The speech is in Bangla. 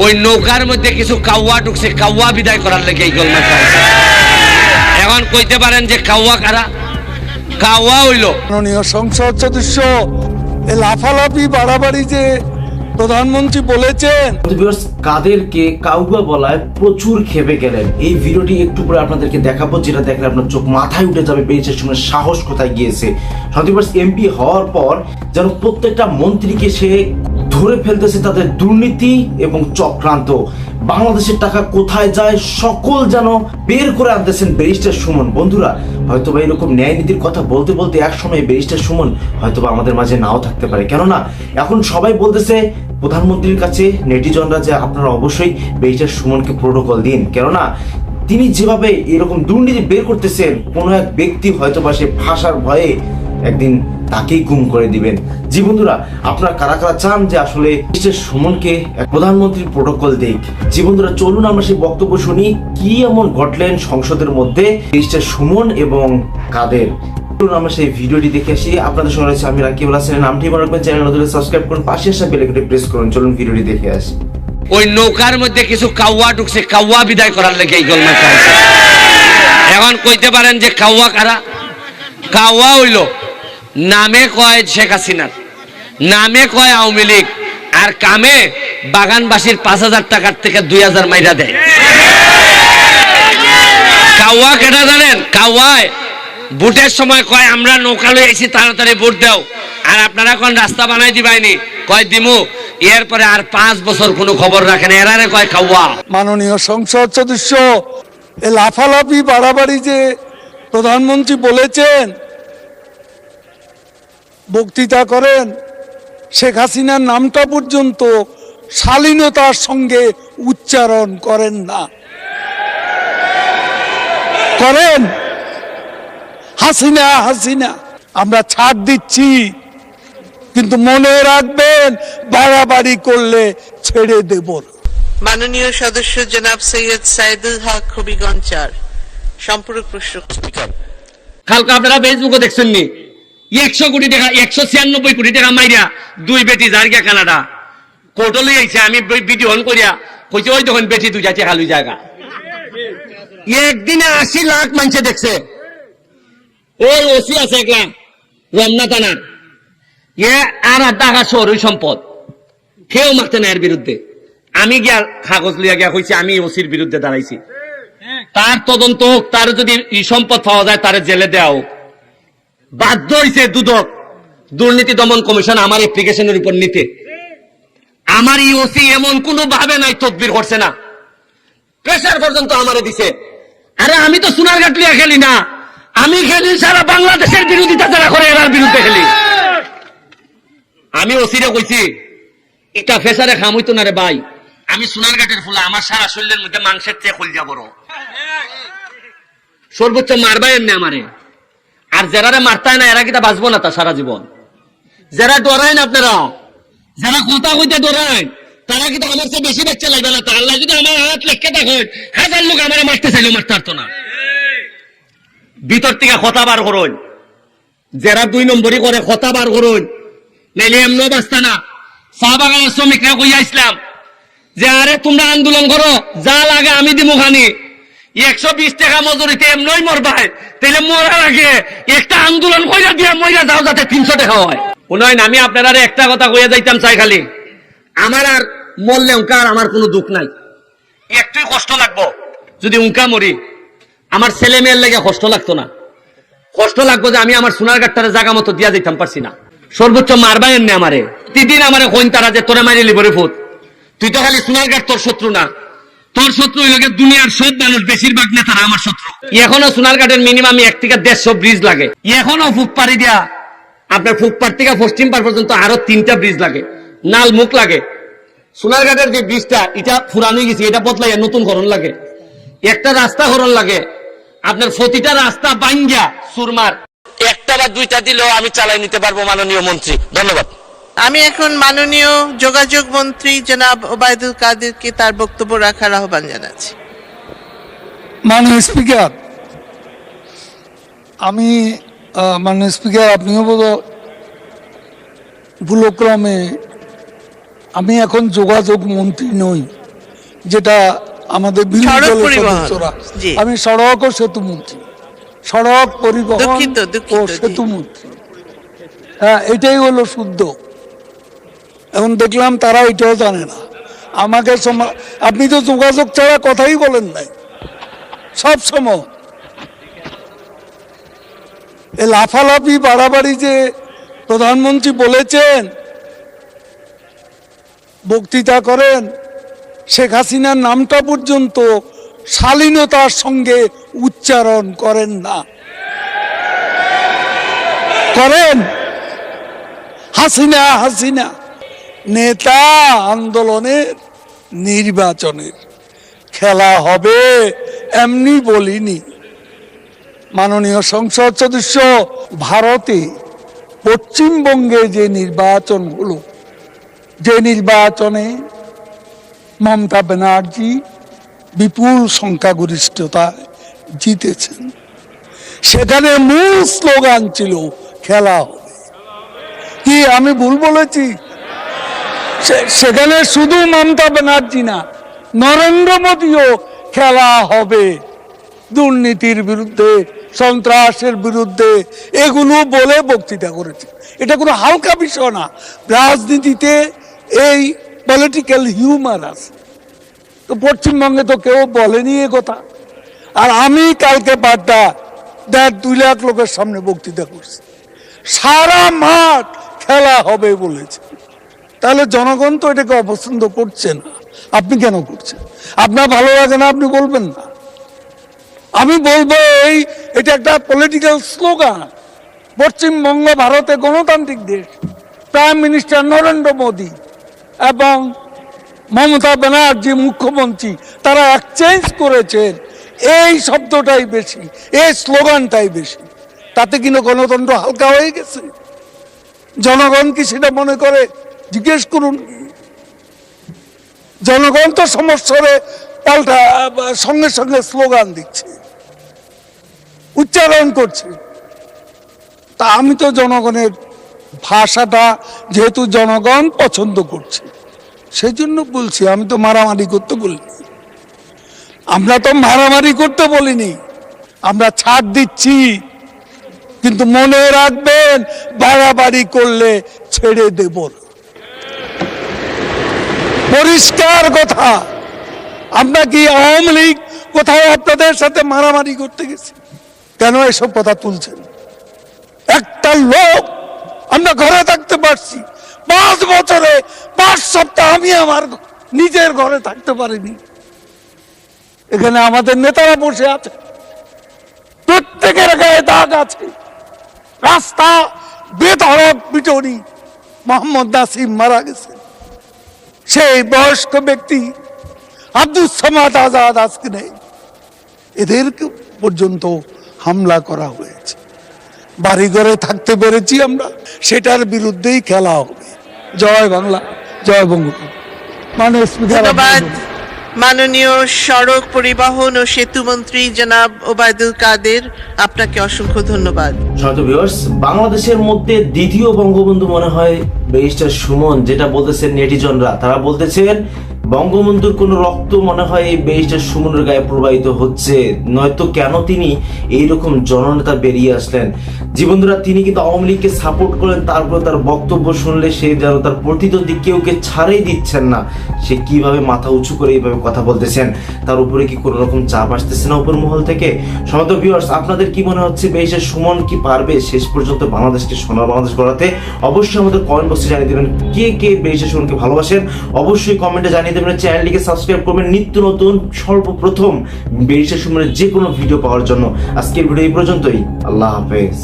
ওই নৌকার মধ্যে কিছু কাউয়া ঢুকছে, কাউয়া বিদায় করার লেগে এই গোলমাল চলছে। এখন কইতে পারেন যে কাউয়া কারা? কাউয়া হইল মাননীয় সংসদ সদস্য লাফালাফি বাড়াবাড়ি যে প্রধানমন্ত্রী বলেছেন। কাদেরকে কাউয়া বলায় প্রচুর খেপে গেলেন। এই ভিডিওটি একটু পরে আপনাদেরকে দেখাবো, যেটা দেখলে আপনার চোখ মাথায় উঠে যাবে বেরিয়েছে সময় সাহস কোথায় গিয়েছে। সন্দীপ এমপি হওয়ার পর যেন প্রত্যেকটা মন্ত্রীকে সে ধরে ফেলতেছে তাদের দুর্নীতি এবং চক্রান্ত। বাংলাদেশের টাকা কোথায় যায় সকল যেন বের করে আনতেছেন ব্যারিস্টার সুমন। বন্ধুরা, হয়তোবা এরকম ন্যায় নীতির কথা বলতে বলতে একসময় ব্যারিস্টার সুমন হয়তোবা আমাদের মাঝে নাও থাকতে পারে। কেননা এখন সবাই বলতেছে প্রধানমন্ত্রীর কাছে নেটিজনরা যে আপনারা অবশ্যই ব্যারিস্টার সুমনকে প্রোটোকল দিন, কেননা তিনি যেভাবে এরকম দুর্নীতি বের করতেছেন কোনো এক ব্যক্তি হয়তোবা সে ফাঁসার ভয়ে একদিন তাকেই গুম করে দিবেন। জি বন্ধুরা, আপনারা কারা কারা চান যে আসলে ব্যারিস্টার সুমনকে প্রধানমন্ত্রীর প্রোটোকল দেখ? জি বন্ধুরা, চলুন আমরা সেই বক্তব্য শুনি কি এমন ঘটলেন সংসদের মধ্যে ব্যারিস্টার সুমন এবং কাদের। আমরা সেই ভিডিওটি দেখে আসি। আপনাদের সঙ্গে রয়েছে আমি রাকিবুল হাসান। নামটি মনে রাখবেন, চ্যানেল নতুন সাবস্ক্রাইব করুন, পাশে আসা বেল আইকনটি প্রেস করুন। চলুন ভিডিওটি দেখে আসি। ওই নৌকার মধ্যে কিছু কাউয়া ঢুকছে, কাউয়া বিদায় করার লেগে এই গোলমাল চলছে। এখন কইতে পারেন যে কাউয়া কারা? কাউয়া হইল নামে কয় শেখ হাসিনার, নামে কয় আওয়ামী লীগ, আর কামে বাগানবাসীর 5,000 টাকার থেকে 2,000 মাইরা দেয়। কাউয়া কেটা জানেন? কাউয়ায় ভোটের সময় কয় আমরা নৌকা লই আইছি, তাড়াতাড়ি ভোট দাও, আর আপনারা কোন রাস্তা বানাই দিবাইনি, কয় দিমু, এরপরে আর 5 বছর কোনো খবর রাখেন, এরারে কয় কাউয়া। মাননীয় সংসদ সদস্য লাফালাফি বাড়াবাড়ি যে প্রধানমন্ত্রী বলেছেন, বক্তৃতা করেন, শেখ হাসিনার নামটা পর্যন্ত শালীনতার সঙ্গে উচ্চারণ করেন না। করেন হাসিনা হাসিনা, আমরা ছাড় দিচ্ছি, কিন্তু মনে রাখবেন বাড়াবাড়ি করলে ছেড়ে দেব। মাননীয় সদস্য জনাব সৈয়দ সাইদুল হক হবিগঞ্জ 4 সম্পূরক প্রশ্ন। কালকে আপনারা ফেসবুকে দেখছেন নি 100 কোটি টাকা, 196 কোটি টাকা মাইরা 2 বেটি জার্গা কানাডা কোর্টে লই আইছে। আমি ভিডিও অন করিয়া কইছি ওই দেখুন বেটি 2 টাকা লই জায়গা। একদিনে 80 লাখ মানুষে দেখছে। ওই ওসি আছে একলা রমনা থানার, আর টাকা শহরই সম্পদ, কেউ মারতে না এর বিরুদ্ধে। আমি গিয়া কাগজ লিয়া গিয়া কইছি আমি ওসির বিরুদ্ধে দাঁড়াইছি, তার তদন্ত হোক, তার যদি সম্পদ পাওয়া যায় তার জেলে দেওয়া হোক। বাধ্য হয়েছে দুদক, দুর্নীতি দমন কমিশন আমার অ্যাপ্লিকেশনের উপর নিতে। আমার ওসি এমন কোন ভাবে নাই তদবির করছে না, প্রেসার পর্যন্ত আমারে দিছে। আরে আমি তো সোনারঘাট লিয়া খেলি না, আমি খেলি সারা বাংলাদেশের বিরোধিতা যারা করে এরার বিরুদ্ধে খেলি। আমি ওসিরে কইছি এটা ফেসারে খাম হইতো না রে ভাই, আমি সোনারঘাটের ফুলা, আমার সারা শরীরের মধ্যে মাংসের চেয়ে খুলজা বড়, সর্বোচ্চ মারবা এমনি আমারে। আর যারা মারতায় না এরা কিটা বাঁচবো না তা সারা জীবন? যারা ডরায় না আপনারা, যারা কথা কইতে ডরায়, তারা কিন্তু আমার চেয়ে বেশি বাচ্চা লাগবে না। তাহলে যদি আমার হাত লেখকে দেখেন 1000 লোক আমার মারতে চাইলেও মারতে পারতো না। ভিতর থেকে কথা বার করুন, যারা 2 নম্বরই করে কথা বার করুন, নাইলে এমন বাঁচতা না। চা বাগানের শ্রমিকরা কইয়া ইসলাম যে আরে তোমরা আন্দোলন করো, যা লাগে আমি দিমু খানি, 120 টাকা মজুরিতে এমনই মরবাই, তাইলে মরার আগে একটা আন্দোলন কইরা দিয়া মইরা যাও যাতে 300 টাকা হয়। উন্নয়ন আমি আপনারা একটা কথা কইয়া যাইতাম চাই, খালি আমার আর মরলে উনকা আর আমার কোনো দুঃখ নাই, একটুই কষ্ট লাগবো যদি উনকা মরি, আমার ছেলে মেয়ের লেগে কষ্ট লাগতো না। কষ্ট লাগবো যে আমি আমার সোনারঘাটটারে জায়গা মতো দিয়া যাইতাম পারছি না। সর্বোচ্চ মারবা এমনি আমারে, প্রতিদিন আমারে কইন তারা যে তোরে মারি লিবরে ফুট, তুই তো খালি সোনারঘাট তোর শত্রু না, তোর শত্রু হইল দুনিয়ার সব মানুষ, বেশিরভাগ নেতারা আমার শত্রু। এখনো সোনারঘাটের মিনিমাম 1 থেকে 150 ব্রিজ লাগে, এখনো ফুকপাড়ি দিয়া আপনার ফুকপাড় থেকে পশ্চিম পাড় পর্যন্ত আরো 3টা ব্রিজ লাগে, নাল মুখ লাগে। সোনারঘাটের যে ব্রিজটা এটা ফুরানো গেছে, এটা বদলাইয়া নতুন করণ লাগে, একটা রাস্তা করণ লাগে। আপনার প্রতিটা রাস্তা বাইঙ্গা সুরমার, একটা বা 2টা দিলেও আমি চালাই নিতে পারবো মাননীয় মন্ত্রী। ধন্যবাদ। আমি এখন মাননীয় যোগাযোগ মন্ত্রী জনাব ওবায়দুল কাদেরকে তার বক্তব্য রাখার আহ্বান জানাচ্ছি। মাননীয় স্পিকার, আমি মাননীয় স্পিকার, আপনিও বোধ ভুলক্রমে, আমি এখন যোগাযোগ মন্ত্রী নই, যেটা আমাদের বিরোধী সড়ক দলের পরিবহন। সদস্যরা, জি। আমি সড়ক ও সেতু মন্ত্রী, সড়ক পরিবহন দুঃখিত, ও জি। সেতু মন্ত্রী। হ্যাঁ, এটাই হলো শুদ্ধ। এখন দেখলাম তারা এটাও জানে না। আমাকে আপনি তো যোগাযোগ ছাড়া কথাই বলেন নাই সব সময়। এই লাফালাফি বাড়াবাড়ি যে প্রধানমন্ত্রী বলেছেন, বক্তৃতা করেন, শেখ হাসিনার নামটা পর্যন্ত শালীনতার সঙ্গে উচ্চারণ করেন না। করেন? হাসিনা হাসিনা নেতা আন্দোলনের নির্বাচনের খেলা হবে এমনি বলিনি। মাননীয় সংসদ সদস্য, ভারতে পশ্চিমবঙ্গে যে নির্বাচন হলো, যে নির্বাচনে মমতা ব্যানার্জি বিপুল সংখ্যাগরিষ্ঠতায় জিতেছেন, সেখানে মূল স্লোগান ছিল খেলা হবে। কি আমি ভুল বলেছি? সেখানে শুধু মমতা ব্যানার্জি না, নরেন্দ্র মোদীও খেলা হবে দুর্নীতির বিরুদ্ধে, সন্ত্রাসের বিরুদ্ধে, এগুলো বলে বক্তৃতা করেছে। এটা কোনো হালকা বিষয় না। রাজনীতিতে এই পলিটিক্যাল হিউমার আছে। তো পশ্চিমবঙ্গে তো কেউ বলেনি এ কথা। আর আমি কালকে বাড্ডা 1.5-2 লাখ লোকের সামনে বক্তৃতা করছি, সারা মাঠ খেলা হবে বলেছে। তাহলে জনগণ তো এটাকে অপছন্দ করছে না। আপনি কেন করছেন? আপনার ভালো লাগে না, আপনি বলবেন না। আমি বলবো এটা একটা পলিটিক্যাল স্লোগান। পশ্চিমবঙ্গ ভারতে গণতান্ত্রিক দেশ, প্রাইম মিনিস্টার নরেন্দ্র মোদী এবং মমতা ব্যানার্জি মুখ্যমন্ত্রী, তারা এক্সচেঞ্জ করেছেন এই শব্দটাই বেশি, এই স্লোগানটাই বেশি। তাতে কিনা গণতন্ত্র হালকা হয়ে গেছে? জনগণ কি সেটা মনে করে? জিজ্ঞেস করুন। জনগণ তো সমস্যারে পাল্টা সঙ্গে সঙ্গে স্লোগান দিচ্ছে, উচ্চারণ করছে। তা আমি তো জনগণের ভাষাটা যেহেতু জনগণ পছন্দ করছে, সেই জন্য বলছি। আমি তো মারামারি করতে বলিনি, আমরা তো মারামারি করতে বলিনি। আমরা ছাড় দিচ্ছি, কিন্তু মনে রাখবেন বাড়াবাড়ি করলে ছেড়ে দেব না। পরিষ্কার কথা। আমরা কি আওয়ামী লীগ কোথায় আপনাদের সাথে মারামারি করতে গেছি? কেন এসব কথা তুলছেন? একটা লোক আমরা ঘরে থাকতে পারছি 5 বছরে 5 সপ্তাহ আমি আমার নিজের ঘরে থাকতে পারিনি। এখানে আমাদের নেতারা বসে আছে, প্রত্যেকের গায়ে দাগ আছে। রাস্তা বেধড়ক পিটনি, মোহাম্মদ নাসিম মারা গেছে, সেই বয়স্ক ব্যক্তি আব্দুল সামাদ আজাদ আজকে নেই। এদেরকে পর্যন্ত হামলা করা হয়েছে। বাড়ি ঘরে থাকতে পেরেছি আমরা, সেটার বিরুদ্ধেই খেলা হবে। জয় বাংলা, জয় বঙ্গবন্ধু। মানে স্পিকার, ধন্যবাদ মাননীয় সড়ক পরিবহন ও সেতু মন্ত্রী জনাব ওবায়দুল কাদের, আপনাকে অসংখ্য ধন্যবাদ। সম্মানিত ভিউয়ার্স, বাংলাদেশের মধ্যে দ্বিতীয় বঙ্গবন্ধু মনে হয় ব্যারিস্টার সুমন। যেটা বলতেছেন নেটিজনরা, তারা বলতেছেন বঙ্গবন্ধুর কোন রক্ত মনে হয় এই ব্যারিস্টার সুমনের গায়ে প্রবাহিত হচ্ছে, নয়তো কেন তিনি এইরকম জননেতা বেরিয়ে আসলেন। জীবনরা তিনি কিন্তু আওয়ামী লীগকে সাপোর্ট করেন, তারপরে তার বক্তব্য শুনলে সে যেন তার প্রতিদ্বন্দ্বী কেউকে ছাড়াই দিচ্ছেন না। সে কিভাবে মাথা উঁচু করে এইভাবে কথা বলতেছেন, তার উপরে কি কোনো রকম চাপ আসতেছে না উপর মহল থেকে? সম্মানিত ভিউয়ার্স, আপনাদের কি মনে হচ্ছে ব্যারিস্টার সুমন কি পারবে শেষ পর্যন্ত বাংলাদেশকে সোনার বাংলাদেশ গড়াতে? অবশ্যই আমাদের কমেন্ট বক্সে জানিয়ে দেবেন কে কে ব্যারিস্টার সুমনকে ভালোবাসেন। অবশ্যই কমেন্টে জানিয়ে দেবেন, চ্যানেলটিকে সাবস্ক্রাইব করবেন নিত্য নতুন সর্বপ্রথম ব্যারিস্টার সুমনের যে কোনো ভিডিও পাওয়ার জন্য। আজকের ভিডিও এই পর্যন্তই। আল্লাহ হাফেজ।